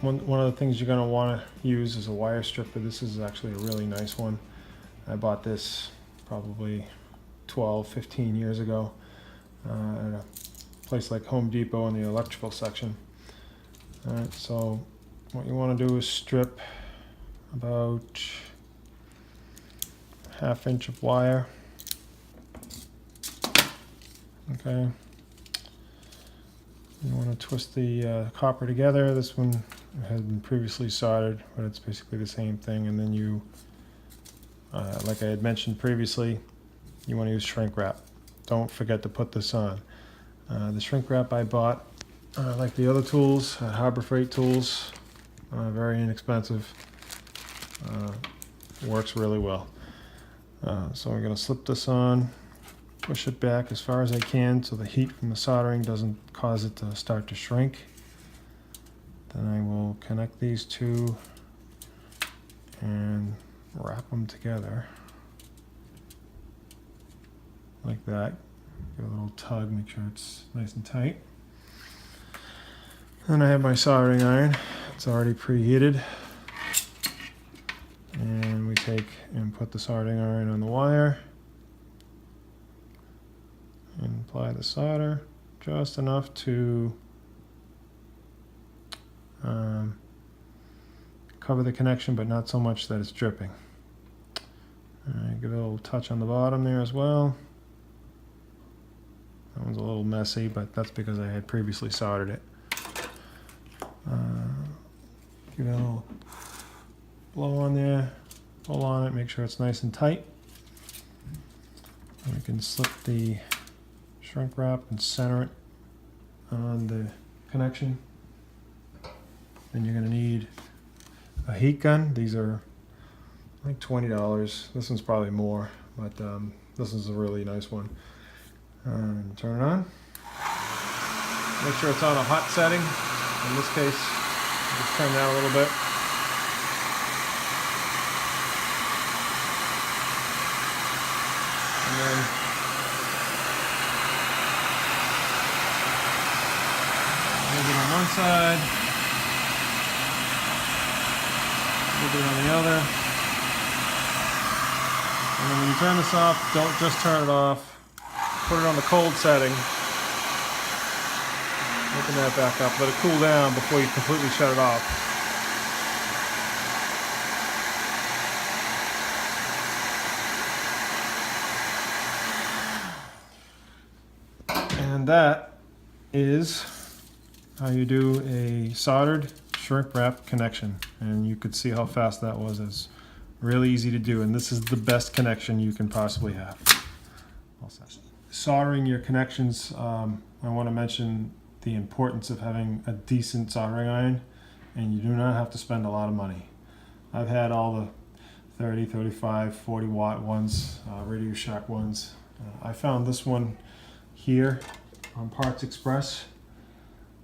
one of the things you're going to want to use is a wire stripper. This is actually a really nice one. I bought this probably 12, 15 years ago at a place like Home Depot in the electrical section. Alright, so what you want to do is strip about 1/2 inch of wire. Okay. You want to twist the copper together. This one has been previously soldered, but it's basically the same thing. And then you, like I had mentioned previously, you want to use shrink wrap. Don't forget to put this on. The shrink wrap I bought, like the other tools, Harbor Freight tools, very inexpensive. Works really well. So I'm going to slip this on. Push it back as far as I can so the heat from the soldering doesn't cause it to start to shrink. Then I will connect these two and wrap them together like that. Give it a little tug, make sure it's nice and tight. Then I have my soldering iron. It's already preheated. And we take and put the soldering iron on the wire. And apply the solder just enough to cover the connection, but not so much that it's dripping. Give it a little touch on the bottom there as well. That one's a little messy, but that's because I had previously soldered it. Give it a little blow on there, pull on it, make sure it's nice and tight. And we can slip the shrink wrap and center it on the connection. Then you're going to need a heat gun. These are like $20. This one's probably more, but this is a really nice one. And turn it on. Make sure it's on a hot setting. In this case, just turn that a little bit. And then on one side, a little bit on the other. And then when you turn this off, don't just turn it off. Put it on the cold setting. Open that back up. Let it cool down before you completely shut it off. And that is how you do a soldered shrink wrap connection. And you could see how fast that was. It's really easy to do, and this is the best connection you can possibly have. Soldering your connections, I want to mention the importance of having a decent soldering iron, and you do not have to spend a lot of money. I've had all the 30, 35, 40 watt ones, Radio Shack ones. I found this one here on Parts Express.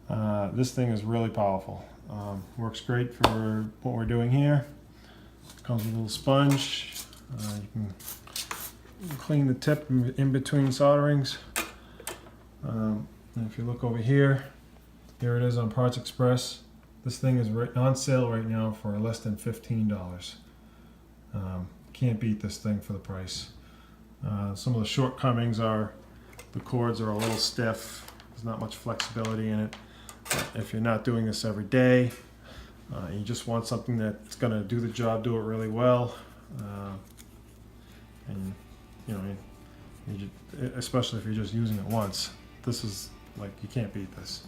This thing is really powerful. Works great for what we're doing here. Comes with a little sponge. You can clean the tip in between solderings. And if you look over here, here it is on Parts Express. This thing is on sale right now for less than $15. Can't beat this thing for the price. Some of the shortcomings are the cords are a little stiff. There's not much flexibility in it. But if you're not doing this every day, you just want something that's going to do the job, do it really well, and you know, especially if you're just using it once. This is like, you can't beat this.